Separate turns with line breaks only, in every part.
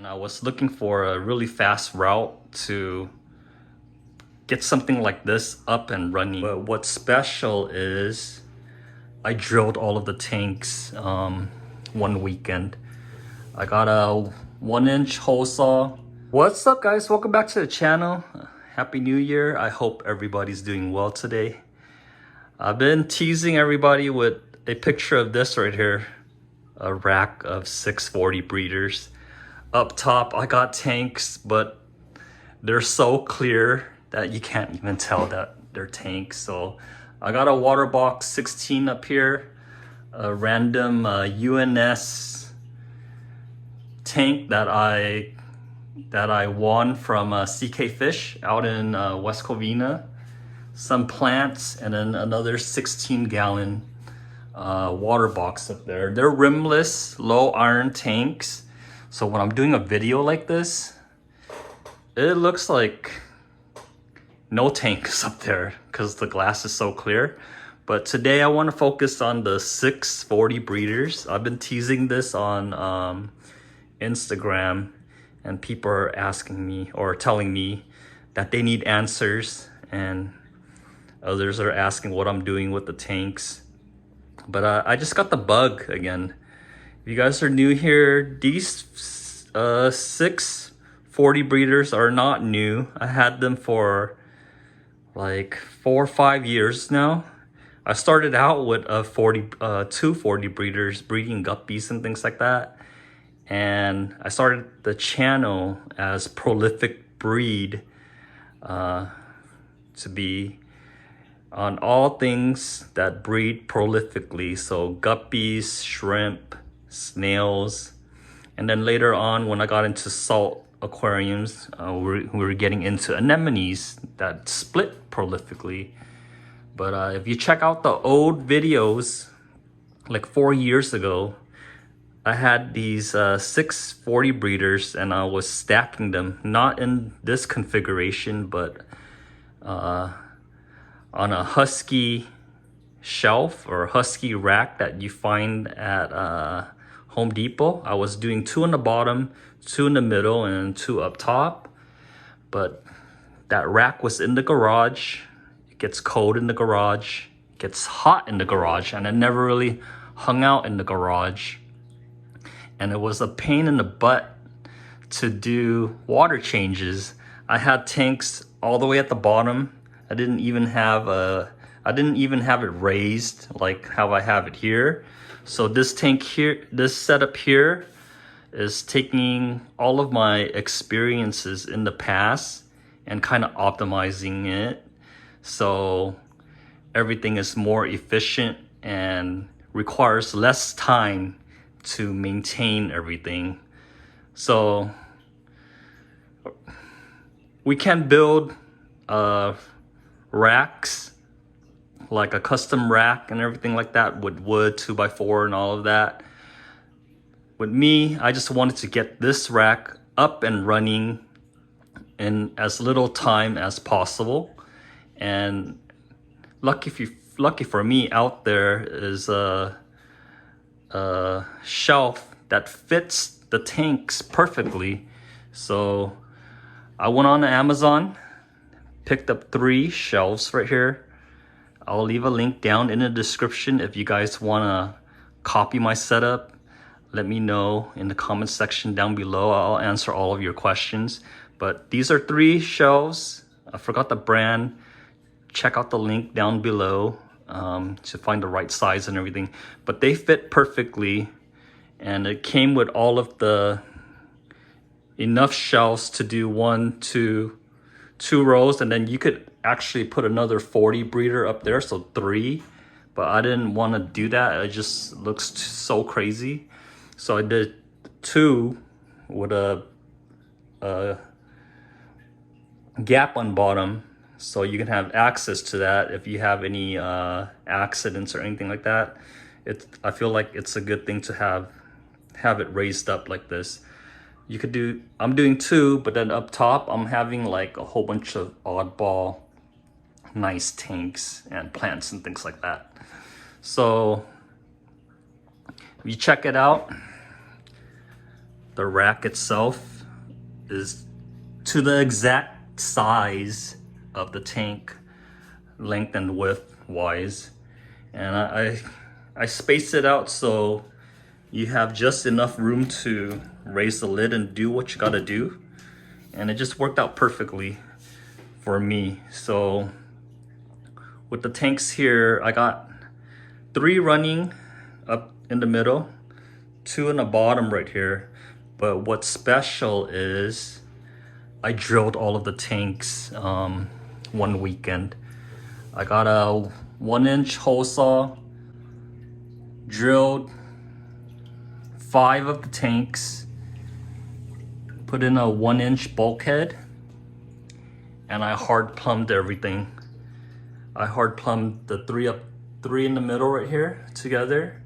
and I was looking for a really fast route to get something like this up and running. But what's special is I drilled all of the tanks one weekend. I got a 1-inch hole saw. What's up, guys? Welcome back to the channel. Happy New Year. I hope everybody's doing well today. I've been teasing everybody with a picture of this right here, a rack of 640 breeders. Up top I got tanks, but they're so clear that you can't even tell that they're tanks. So I got a water box 16 up here, a random UNS tank that I won from CK Fish out in West Covina, some plants, and then another 16-gallon water box up there. They're rimless, low iron tanks. So when I'm doing a video like this, it looks like no tanks up there because the glass is so clear. But today I want to focus on the 640 breeders. I've been teasing this on Instagram, and people are asking me or telling me that they need answers, and others are asking what I'm doing with the tanks. But I just got the bug again. If you guys are new here, these 640 breeders are not new. I had them for like 4 or 5 years now. I started out with 240 breeders, breeding guppies and things like that. And I started the channel as Prolific Breed to be on all things that breed prolifically. So guppies, shrimp, snails, and then later on when I got into salt aquariums, we were getting into anemones that split prolifically. But if you check out the old videos, like 4 years ago, I had these 640 breeders and I was stacking them, not in this configuration, but on a husky shelf or husky rack that you find at Home Depot. I was doing 2 on the bottom, 2 in the middle, and 2 up top. But that rack was in the garage. It gets cold in the garage, it gets hot in the garage, and it never really hung out in the garage. And it was a pain in the butt to do water changes. I had tanks all the way at the bottom. I didn't even have it raised like how I have it here. So this tank here, this setup here, is taking all of my experiences in the past and kind of optimizing it, so everything is more efficient and requires less time to maintain everything. So we can build racks, like a custom rack and everything like that, with wood 2x4 and all of that. With me, I just wanted to get this rack up and running in as little time as possible. And lucky for me, out there is a shelf that fits the tanks perfectly. So I went on Amazon, picked up 3 shelves right here. I'll leave a link down in the description if you guys want to copy my setup. Let me know in the comment section down below. I'll answer all of your questions. But these are 3 shelves. I forgot the brand. Check out the link down below to find the right size and everything. But they fit perfectly, and it came with all of the enough shelves to do 2 rows, and then you could actually put another 40 breeder up there, so 3. But I didn't want to do that. It just looks so crazy. So I did 2 with a gap on bottom, so you can have access to that if you have any accidents or anything like that. I feel like it's a good thing to have it raised up like this. You could do, I'm doing 2, but then up top I'm having like a whole bunch of oddball nice tanks and plants and things like that. So if you check it out, the rack itself is to the exact size of the tank, length and width wise. And I spaced it out so you have just enough room to raise the lid and do what you gotta do. And it just worked out perfectly for me. So with the tanks here, I got 3 running up in the middle, 2 in the bottom right here. But what's special is I drilled all of the tanks one weekend. I got a 1-inch hole saw, drilled 5 of the tanks, put in a 1-inch bulkhead, and I hard plumbed everything. I hard plumbed the 3 in the middle right here together,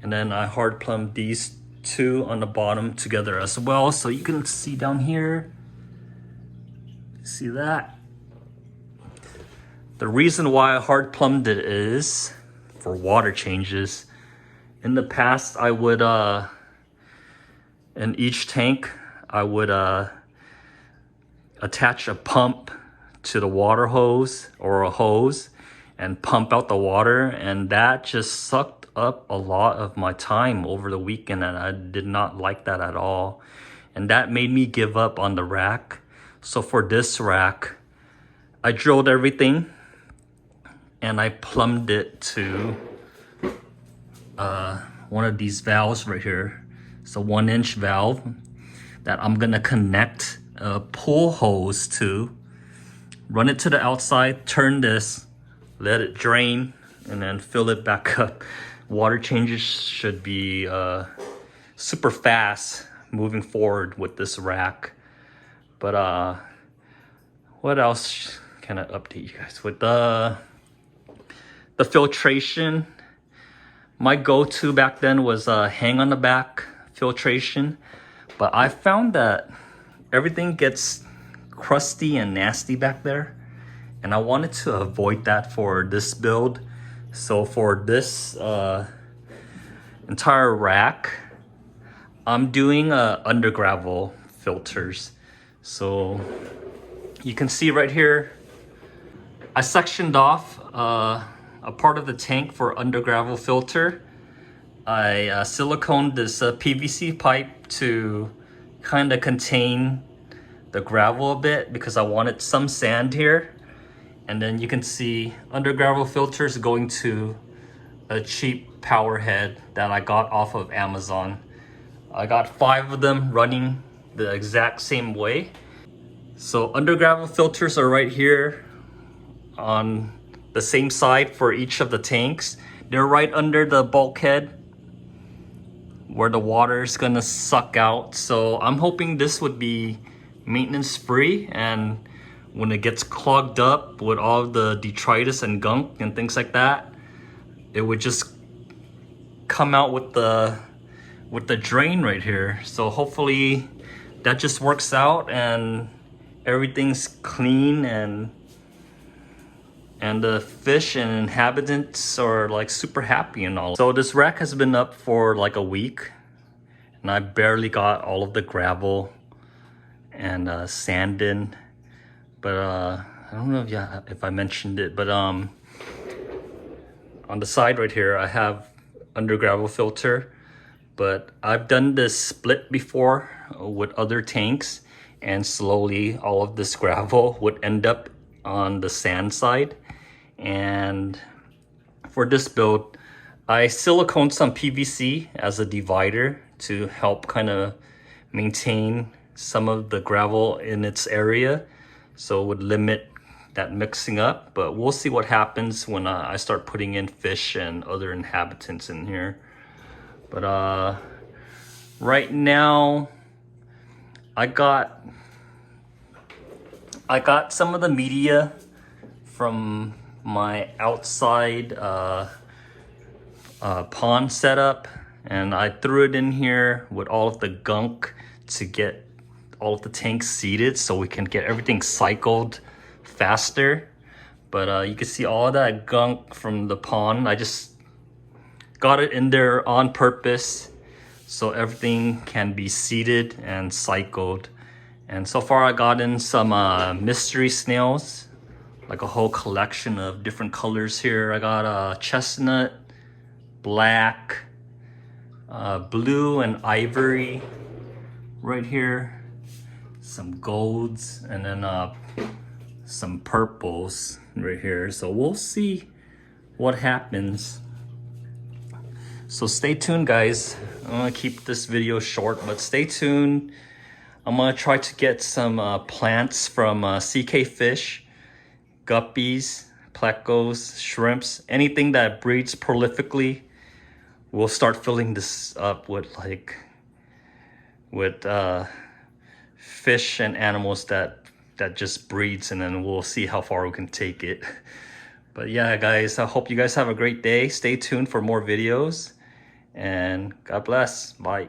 and then I hard plumbed these 2 on the bottom together as well. So you can see down here, see that? The reason why I hard plumbed it is for water changes. In the past, I would, in each tank, I would attach a pump to the water hose or a hose and pump out the water, and that just sucked up a lot of my time over the weekend, and I did not like that at all. And that made me give up on the rack. So for this rack, I drilled everything and I plumbed it to one of these valves right here. It's a 1-inch valve that I'm gonna connect a pull hose to, run it to the outside, turn this, let it drain, and then fill it back up. Water changes should be super fast moving forward with this rack. But what else can I update you guys with? The filtration. My go-to back then was hang on the back filtration, but I found that everything gets crusty and nasty back there, and I wanted to avoid that for this build. So for this entire rack, I'm doing under gravel filters. So you can see right here, I sectioned off a part of the tank for under gravel filter. I siliconed this PVC pipe to kind of contain the gravel a bit because I wanted some sand here. And then you can see under gravel filters going to a cheap power head that I got off of Amazon. I got 5 of them running the exact same way. So under gravel filters are right here on the same side for each of the tanks. They're right under the bulkhead where the water is gonna suck out. So I'm hoping this would be maintenance free, and when it gets clogged up with all the detritus and gunk and things like that, it would just come out with the drain right here. So hopefully that just works out and everything's clean, and the fish and inhabitants are like super happy and all. So this rack has been up for like a week, and I barely got all of the gravel and sand in. But I don't know if I mentioned it, but on the side right here, I have under gravel filter. But I've done this split before with other tanks, and slowly all of this gravel would end up on the sand side. And for this build, I siliconed some PVC as a divider to help kind of maintain some of the gravel in its area, so it would limit that mixing up. But we'll see what happens when I start putting in fish and other inhabitants in here. But right now I got some of the media from my outside pond setup, and I threw it in here with all of the gunk to get all of the tanks seated so we can get everything cycled faster. But you can see all that gunk from the pond. I just got it in there on purpose so everything can be seated and cycled. And so far I got in some mystery snails, like a whole collection of different colors here. I got chestnut, black, blue and ivory right here, some golds, and then some purples right here. So we'll see what happens. So stay tuned, guys. I'm gonna keep this video short, but stay tuned. I'm gonna try to get some plants from CK Fish, guppies, plecos, shrimps, anything that breeds prolifically. We'll start filling this up with fish and animals that just breeds, and then we'll see how far we can take it. But yeah, guys, I hope you guys have a great day. Stay tuned for more videos, and God bless. Bye.